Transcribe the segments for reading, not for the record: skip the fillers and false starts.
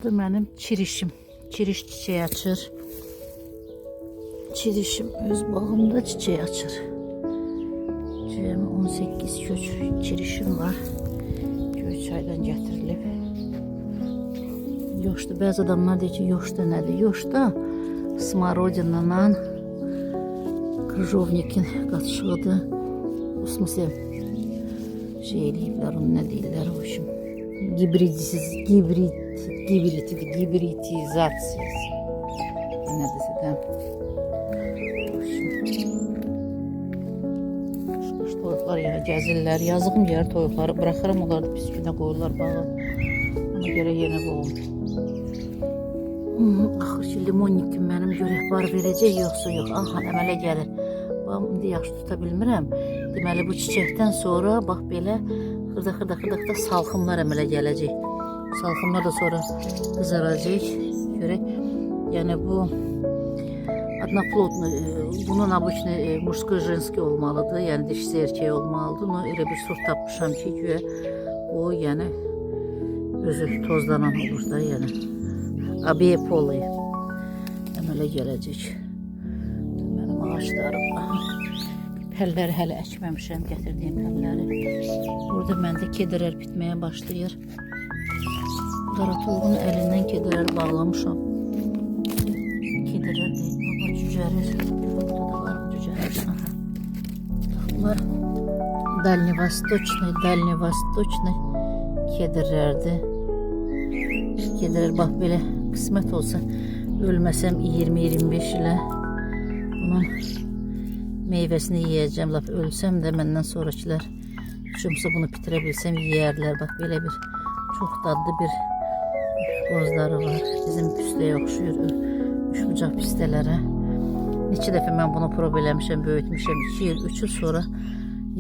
Bu benim çirişim. Çiriş çiçeği açır. Çirişim öz bağımda çiçeği açır. Cəmi 18 kök çirişim var. Göyçaydan gətirilib. Yoşdu. Bəzi adamlar deyir ki, yoşda nədir? Yoşda smarodinadan krıjovnikin qatışıqdır. Bu smısı şey eləyiblər, onu nə deyirlər o işim. Gibritizasiyası. Ne dese de. Kuş toyuqlar yana gəzirlər. Yazığım yer toyuqları bırakırım, onlar da pis günə qoyurlar bağa. Ona görə yenə qoyum. Axır ki, limonnikim mənim görək bar verəcək yoxsa yox. Aha, əmələ gəlir. Bax, indi yaxşı tuta bilmirəm. Deməli, bu çiçəkdən sonra bax belə xırda salxımlar əmələ gələcək. Salxımlar da sonra qızaracaq. Görək. Yəni bu одноплодный, bunun обычно мужской женский olmalıdır. Yəni dişisi erkək olmalıdır. Onu elə bir sort tapmışam ki, güya o yəni özü tozlanan olur da, yəni abiye polu əmələ gələcək. Mənim ağaçlarım. Pəlləri hələ əkməmişəm, gətirdiyim pəlləri. Burada məndə kederlər bitməyə başlayır. Qaratuluğun əlindən kederləri bağlamışam. Kederlər deyil, baba cücərir. Burada da var bu cücərir. Bunlar Dальневосточный kederlərdir. Kederlər bax belə qismət olsa ölməsəm 20-25 ilə bunun meyvəsini yiyəcəm. Laf ölsəm də məndən sonrakilər üçümsə bunu bitirə bilsəm yiyərlər. Bax belə bir çox dadlı bir qozları var. Bizim püstəyə oxşuyur. Üçbucaq püstələrə. Neçə dəfə mən bunu prob eləmişəm, böyütmüşəm. 2 il, 3 il sonra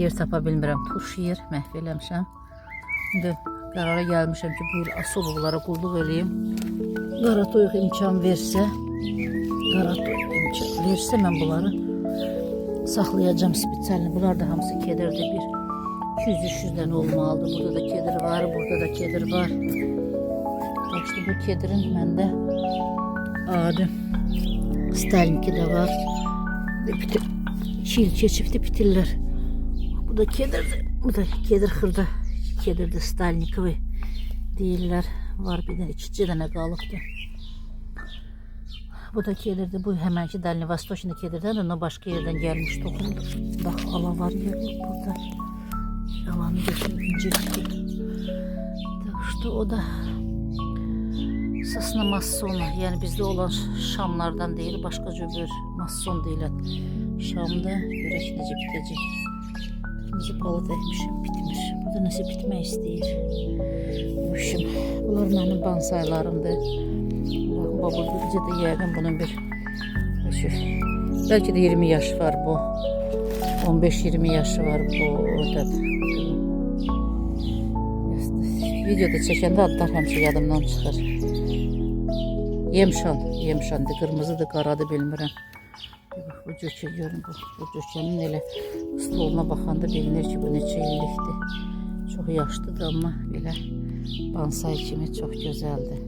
yer tapa bilmirəm. Turş yer məhv eləmişəm. İndi qərara gəlmişəm ki, bu il asoblara qulluq eləyim. Qara toyuq imkan versə, mən bunları saxlayacağım spesialini. Bunlar da hamısı kedirdir. Bir 200-300 dənə olmalıdır. Burada da kedir var, burada da kedir var. İşte bu kedirin məndə adı Stalinki de var. 2 il keçibdi bitirlər. Bu da kedirdir. Bu da kedir xırda. Kedirdir Stalnikovi deyirlər. Var bir de 2 dənə qalıbdır. Bu da kedirdir. Bu həmənki Dальневосточный kedirdən də o başqa yerdən gəlmiş toxumdur. Bax, ala var yer burada. Alanı götürüb incirdir. İşte o da Sasna massonu, yəni bizdə olan şamlardan deyil, başqa cür masson deyilən şamda görək necə bitəcək. Bizi palıd əkmişim, bitmir. Burada nəsə bitmək istəyir. Bunlar mənim bansaylarımdır. Baxın, burada da yəqin bunun bir bəlkə də 20 yaşı var bu. 15-20 yaşı var bu oradadır. Videoda çəkəndə adlar həmişə yadımdan çıxır. Yemşandı, qırmızıdır, qaradır bilmirəm. Bu cökə görün, bu cökənin elə stoluna baxanda bilinir ki, bu neçə illikdir. Çox yaşlıdır, amma belə bansay kimi çox gözəldir.